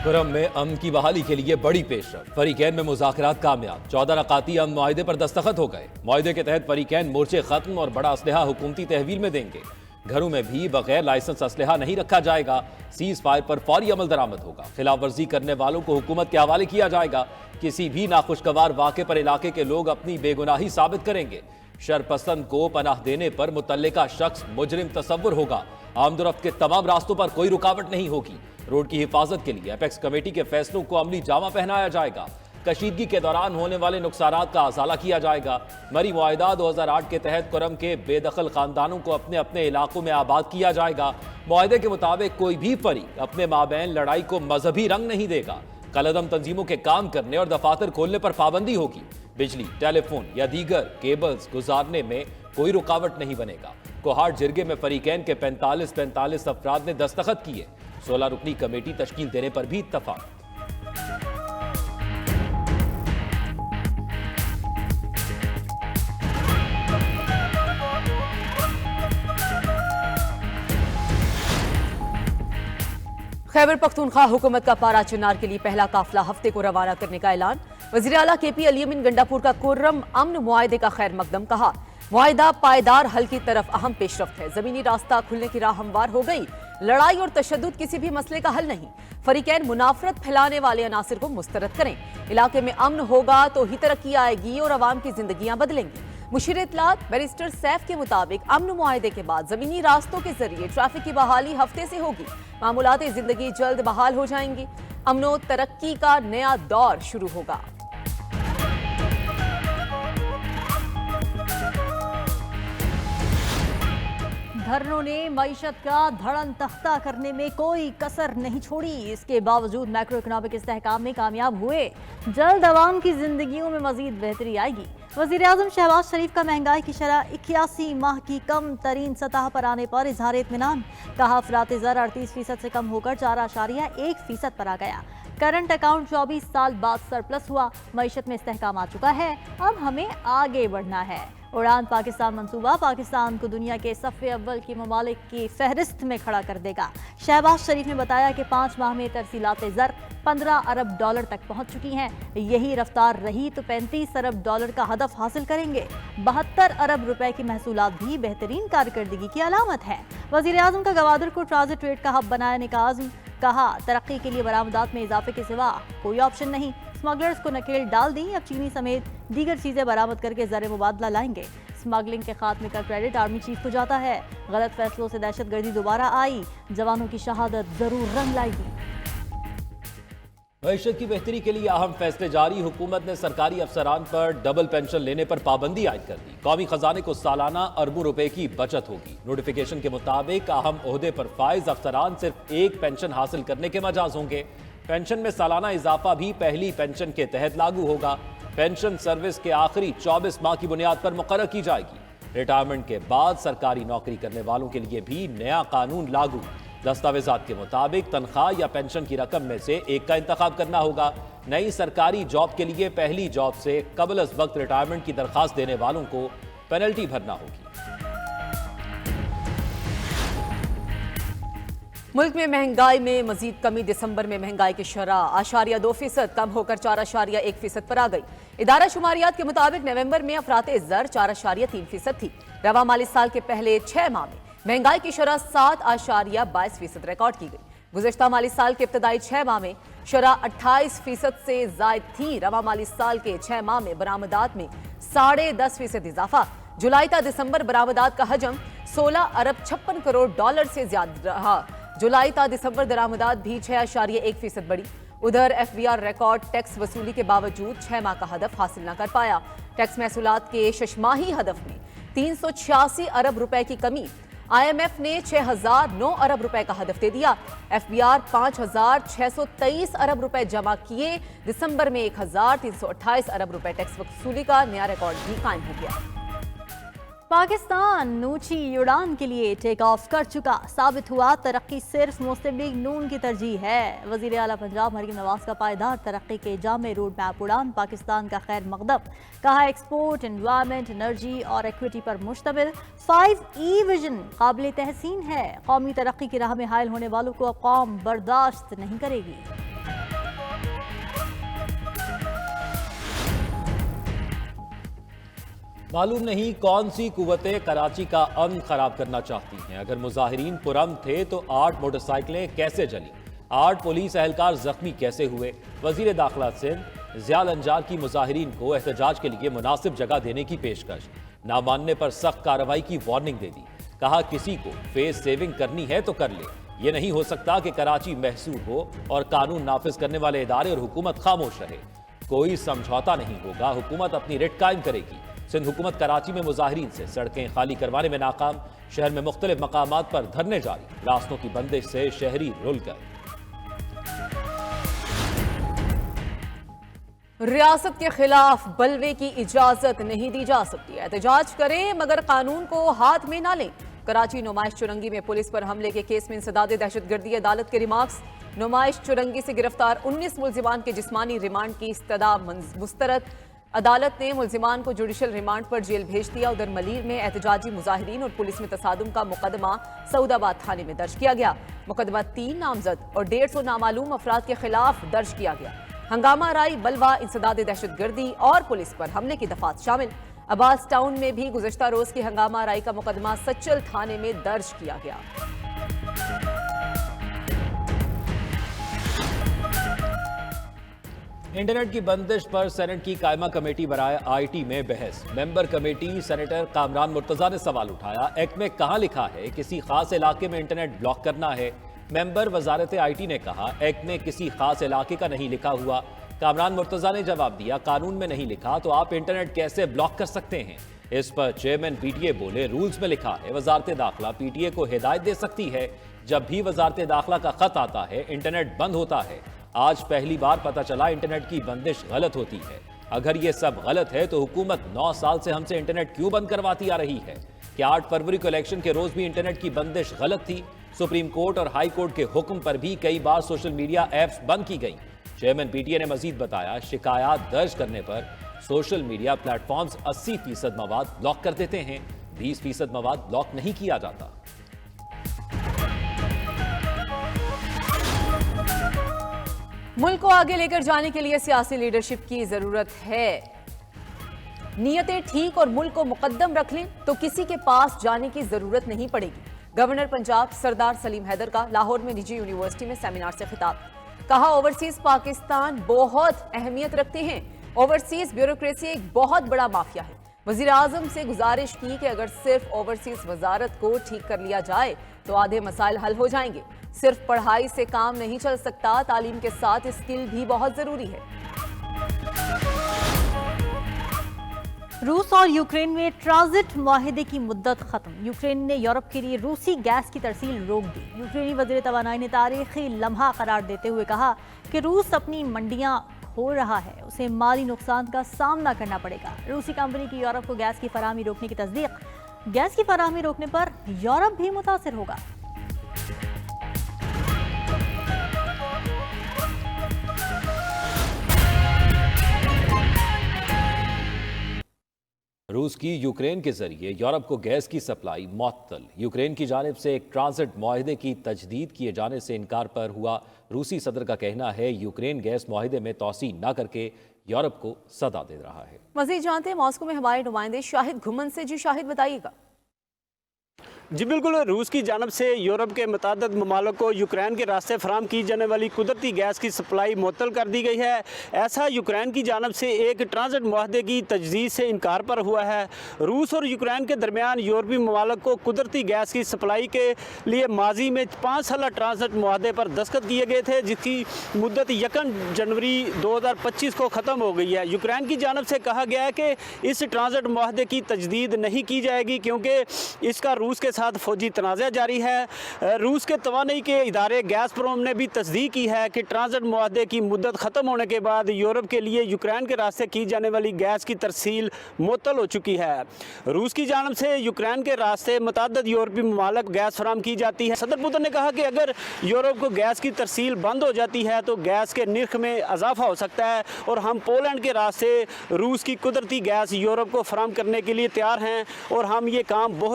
کرم میں امن کی بحالی کے لیے بڑی پیشرفت، فریقین میں مذاکرات کامیاب، 14 رکعتی امن معاہدے پر دستخط ہو گئے۔ معاہدے کے تحت فریقین مورچے ختم اور بڑا اسلحہ حکومتی تحویل میں دیں گے۔ گھروں میں بھی بغیر لائسنس اسلحہ نہیں رکھا جائے گا۔ سیز فائر پر فوری عمل درآمد ہوگا۔ خلاف ورزی کرنے والوں کو حکومت کے حوالے کیا جائے گا۔ کسی بھی ناخوشگوار واقعے پر علاقے کے لوگ اپنی بے گناہی ثابت کریں گے۔ شرپسند کو پناہ دینے پر متعلقہ شخص مجرم تصور ہوگا۔ آمد و رفت کے تمام راستوں پر کوئی رکاوٹ نہیں ہوگی۔ روڈ کی حفاظت کے لیے ایپیکس کمیٹی کے فیصلوں کو عملی جامہ پہنایا جائے گا۔ کشیدگی کے دوران ہونے والے نقصانات کا ازالہ کیا جائے گا۔ مری معاہدہ 2008 کے تحت کرم کے بے دخل خاندانوں کو اپنے اپنے علاقوں میں آباد کیا جائے گا۔ معاہدے کے مطابق کوئی بھی فریق اپنے مابین لڑائی کو مذہبی رنگ نہیں دے گا۔ کالعدم تنظیموں کے کام کرنے اور دفاتر کھولنے پر پابندی ہوگی۔ بجلی، ٹیلی فون یا دیگر کیبلز گزارنے میں کوئی رکاوٹ نہیں بنے گا۔ کوہاٹ جرگے میں فریقین کے 45 افراد نے دستخط کیے۔ 16 رکنی کمیٹی تشکیل دینے پر بھی اتفاق۔ خیبر پختونخوا حکومت کا پارا چنار کے لیے پہلا قافلہ ہفتے کو روانہ کرنے کا اعلان۔ وزیر اعلیٰ کے پی علی امین گنڈاپور کا کرم امن معاہدے کا خیر مقدم کہا۔ معاہدہ پائیدار حل کی طرف اہم پیش رفت ہے۔ زمینی راستہ کھلنے کی راہ ہموار ہو گئی۔ لڑائی اور تشدد کسی بھی مسئلے کا حل نہیں۔ فریقین منافرت پھیلانے والے عناصر کو مسترد کریں۔ علاقے میں امن ہوگا تو ہی ترقی آئے گی اور عوام کی زندگیاں بدلیں گی۔ مشیر اطلاعات بیرسٹر سیف کے مطابق امن معاہدے کے بعد زمینی راستوں کے ذریعے ٹریفک کی بحالی ہفتے سے ہوگی۔ معمولات زندگی جلد بحال ہو جائیں گی۔ امن و ترقی کا نیا دور شروع ہوگا۔ دھرنوں نے معیشت کا دھڑن تختہ کرنے میں کوئی کسر نہیں چھوڑی۔ اس کے باوجود میکرو اکنامک استحکام میں کامیاب ہوئے۔ جلد عوام کی زندگیوں میں مزید بہتری آئے گی۔ وزیر اعظم شہباز شریف کا مہنگائی کی شرح 81 ماہ کی کم ترین سطح پر آنے پر اظہار اطمینان۔ کہا افراط زر 38% سے کم ہو کر 4.1% پر آ گیا۔ کرنٹ اکاؤنٹ 24 سال بعد سرپلس ہوا۔ معیشت میں استحکام آ چکا ہے، اب ہمیں آگے بڑھنا ہے۔ اڑان پاکستان منصوبہ پاکستان کو دنیا کے صف اول کی ممالک کی فہرست میں کھڑا کر دے گا۔ شہباز شریف نے بتایا کہ 5 ماہ میں ترسیلات زر 15 ارب ڈالر تک پہنچ چکی ہیں۔ یہی رفتار رہی تو 35 ارب ڈالر کا ہدف حاصل کریں گے۔ 72 ارب روپے کی محصولات بھی بہترین کارکردگی کی علامت ہے۔ وزیر اعظم کا گوادر کو ٹرانزٹ ٹریڈ کا ہب بنانے کا عزم۔ کہا ترقی کے لیے برآمدات میں اضافے کے سوا کوئی آپشن نہیں۔ اسمگلرز کو نکیل ڈال دی، اب چینی سمیت دیگر چیزیں برآمد کر کے زر مبادلہ لائیں گے۔ اسمگلنگ کے خاتمے کا کریڈٹ آرمی چیف کو جاتا ہے۔ غلط فیصلوں سے دہشت گردی دوبارہ آئی، جوانوں کی شہادت ضرور رنگ لائے گی۔ معیشت کی بہتری کے لیے اہم فیصلے جاری۔ حکومت نے سرکاری افسران پر ڈبل پینشن لینے پر پابندی عائد کر دی۔ قومی خزانے کو سالانہ اربوں روپے کی بچت ہوگی۔ نوٹیفیکیشن کے مطابق اہم عہدے پر فائز افسران صرف ایک پینشن حاصل کرنے کے مجاز ہوں گے۔ پینشن میں سالانہ اضافہ بھی پہلی پینشن کے تحت لاگو ہوگا۔ پینشن سروس کے آخری 24 ماہ کی بنیاد پر مقرر کی جائے گی۔ ریٹائرمنٹ کے بعد سرکاری نوکری کرنے والوں کے لیے بھی نیا قانون لاگو۔ دستاویزات کے مطابق تنخواہ یا پینشن کی رقم میں سے ایک کا انتخاب کرنا ہوگا۔ نئی سرکاری جاب کے لیے پہلی جاب سے قبل از وقت ریٹائرمنٹ کی درخواست دینے والوں کو پینلٹی بھرنا ہوگی۔ ملک میں مہنگائی میں مزید کمی۔ دسمبر میں مہنگائی کی شرح 0.2% کم ہو کر 4.1% پر آ گئی۔ ادارہ شماریات کے مطابق نومبر میں افراط زر 4.3% تھی۔ رواں مالی سال کے پہلے 6 ماہ میں مہنگائی کی شرح 7.22% ریکارڈ کی گئی۔ گزشتہ مالی سال کے ابتدائی 6 ماہ میں شرح 28% سے زائد تھی۔ رواں مالی سال کے 6 ماہ میں برآمدات میں 10.5% اضافہ۔ جولائی تا دسمبر برآمدات کا حجم 16 ارب 56 کروڑ ڈالر سے زیادہ رہا۔ جولائی تا دسمبر درآمدات بھی 6.1% بڑھی۔ ادھر F B R record tax وصولی کے باوجود 6 ماہ کا ہدف حاصل نہ کر پایا۔ ٹیکس محصولات کے 6 ماہی ہدف میں 386 ارب روپے کی کمی۔ آئی ایم ایف نے 6009 ارب روپے کا ہدف دے دیا۔ ایف بی آر 5623 ارب روپے جمع کیے۔ دسمبر میں 1328 ارب روپے ٹیکس وصولی کا نیا ریکارڈ بھی قائم ہو گیا۔ پاکستان اونچی اڑان کے لیے ٹیک آف کر چکا۔ ثابت ہوا ترقی صرف مسلم لیگ نون کی ترجیح ہے۔ وزیر اعلیٰ پنجاب مریم نواز کا پائیدار ترقی کے جامع روڈ میپ اڑان پاکستان کا خیر مقدم۔ کہا ایکسپورٹ، انوائرمنٹ، انرجی اور ایکویٹی پر مشتمل 5E ویژن قابل تحسین ہے۔ قومی ترقی کی راہ میں حائل ہونے والوں کو اب قوم برداشت نہیں کرے گی۔ मालूम नहीं कौन सी कुव्वतें कराची का अमन खराब करना चाहती हैं। अगर मुजाहिरीन पुरअमन थे तो 8 मोटरसाइकिलें कैसे जली, 8 पुलिस एहलकार जख्मी कैसे हुए। वजीर दाखिला सिंध ज़ियाल अंजार की मुजाहिरीन को एहतजाज के लिए मुनासिब जगह देने की पेशकश, ना मानने पर सख्त कार्रवाई की वार्निंग दे दी। कहा किसी को फेस सेविंग करनी है तो कर ले, ये नहीं हो सकता कि कराची महसूर हो और कानून नाफिज करने वाले इदारे और हुकूमत खामोश रहे। कोई समझौता नहीं होगा, हुकूमत अपनी रिट कायम करेगी। सिंध हुकूमत कराची में मुजाहिरीन से सड़कें खाली करवाने में नाकाम, शहर में मुख्तलिफ मकामात पर धरने जारी, रास्तों की बंदिश से शहरी रुल गए। रियासत के खिलाफ बलवे की इजाजत नहीं दी जा सकती। एहतजाज करें मगर कानून को हाथ में ना लें। कराची नुमाइश चुरंगी में पुलिस पर हमले के केस में इंसदाद दहशतगर्दी अदालत के रिमार्क्स। नुमाइश चुरंगी से गिरफ्तार 19 मुलजिमान के जिस्मानी रिमांड की इस्तदा मुस्तरद। अदालत ने मुलजिमान को जुडिशल रिमांड पर जेल भेज दिया। उधर मलीर में एहतजाजी मुजाहिरीन और पुलिस में तसादुम का मुकदमा सऊदाबाद थाने में दर्ज किया गया। मुकदमा 3 नामजद और 150 नामालूम अफराद के खिलाफ दर्ज किया गया। हंगामा राई, बलवा, इंसदाद दहशतगर्दी और पुलिस पर हमले की दफात शामिल। अब्बास टाउन में भी गुज़श्ता रोज की हंगामा राई का मुकदमा सच्चल थाने में दर्ज किया गया। इंटरनेट की बंदिश पर सेनेट की कायमा कमेटी बराए आईटी में बहस। Member committee senator Kamran Murtaza ने सवाल उठाया, एक्ट में कहां लिखा है किसी खास इलाके में इंटरनेट ब्लॉक करना है। मेंबर वजारत आईटी ने कहा एक्ट में किसी खास इलाके का नहीं लिखा हुआ। कामरान मुर्तजा ने जवाब दिया, कानून में नहीं लिखा तो आप इंटरनेट कैसे ब्लॉक कर सकते हैं। इस पर चेयरमैन पीटीए बोले, रूल्स में लिखा है वजारत दाखिला पीटीए को हिदायत दे सकती है। जब भी वजारत दाखिला का खत आता है इंटरनेट बंद होता है। आज पहली बार पता चला इंटरनेट की बंदिश गलत होती है। अगर ये सब गलत है तो हुकूमत 9 साल से हमसे इंटरनेट क्यों बंद करवाती आ रही है। क्या 8 फरवरी को इलेक्शन के रोज भी इंटरनेट की बंदिश गलत थी। सुप्रीम कोर्ट और हाई कोर्ट के हुक्म पर भी कई बार सोशल मीडिया ऐप्स बंद की गई। चेयरमैन पीटीए ने मजीद बताया, शिकायत दर्ज करने पर सोशल मीडिया प्लेटफॉर्म्स 80% मवाद ब्लॉक कर देते हैं, 20% मवाद ब्लॉक नहीं किया जाता। मुल्क को आगे लेकर जाने के लिए सियासी लीडरशिप की जरूरत है। नियतें ठीक और मुल्क को मुकद्दम रख लें तो किसी के पास जाने की जरूरत नहीं पड़ेगी। गवर्नर पंजाब सरदार सलीम हैदर का लाहौर में निजी यूनिवर्सिटी में सेमिनार से खिताब। कहा, ओवरसीज पाकिस्तान बहुत अहमियत रखते हैं। ओवरसीज ब्यूरोक्रेसी एक बहुत बड़ा माफिया है। वजीर आजम से गुजारिश की कि अगर सिर्फ ओवरसीज वजारत को ठीक कर लिया जाए तो आधे मसाइल हल हो जाएंगे। सिर्फ पढ़ाई से काम नहीं चल सकता, तालीम के साथ स्किल भी बहुत जरूरी है। रूस और यूक्रेन में ट्रांजिट मुआहदे की मुद्दत खत्म। यूक्रेन ने यूरोप के लिए रूसी गैस की तरसील रोक दी। यूक्रेनी वज़ीर तवानाई ने तारीखी लम्हा करार देते हुए कहा कि रूस अपनी मंडियां खो रहा है, उसे माली नुकसान का सामना करना पड़ेगा। रूसी कंपनी की यूरोप को गैस की फराहमी रोकने की तस्दीक। गैस की फराहमी रोकने पर यूरोप भी मुतासिर होगा। रूस की यूक्रेन के जरिए यूरोप को गैस की सप्लाई मुअत्तल। यूक्रेन की जानिब से एक ट्रांजिट मुआहदे की तजदीद किए जाने से इनकार पर हुआ। रूसी सदर का कहना है यूक्रेन गैस मुआहदे में तोसी न करके यूरोप को सदा दे रहा है। मजीद जानते हैं मॉस्को में हमारे नुमाइंदे शाहिद घुमन से। जी शाहिद, बताइएगा। जी बिल्कुल, रूस की जानब से यूरोप के मुतादिद ममालिक को यूक्रेन के रास्ते फराम की जाने वाली कुदरती गैस की सप्लाई मुअत्तल कर दी गई है। ऐसा यूक्रेन की जानब से एक ट्रांजिट मुआहदे की तजदीद से इनकार पर हुआ है। रूस और यूक्रेन के दरमियान यूरोपीय ममालिक को कुदरती गैस की सप्लाई के लिए माजी में 5 साला ट्रांजिट मुआहदे पर दस्तखत किए गए थे, जिसकी मुद्दत 1 जनवरी 2025 को ख़त्म हो गई है। यूक्रेन की जानब से कहा गया है कि इस ट्रांजिट मुआहदे की तजदीद नहीं की जाएगी क्योंकि इसका रूस के साथ फौजी तनाज़ा जारी है। रूस के तवानाई के इदारे गैसप्रोम ने भी तस्दीक की है कि ट्रांजिट मुआहदे की मुद्दत ख़त्म होने के बाद यूरोप के लिए यूक्रेन के रास्ते की जाने वाली गैस की तरसील मुअत्तल हो चुकी है। रूस की जानब से यूक्रेन के रास्ते मुतअद्दिद यूरोपीय ममालिक गैस फराम की जाती है। सदर पुतिन ने कहा कि अगर यूरोप को गैस की तरसील बंद हो जाती है तो गैस के निर्ख में इजाफा हो सकता है और हम पोलैंड के रास्ते रूस की कुदरती गैस यूरोप को फराम करने के लिए तैयार हैं और हम ये काम बहुत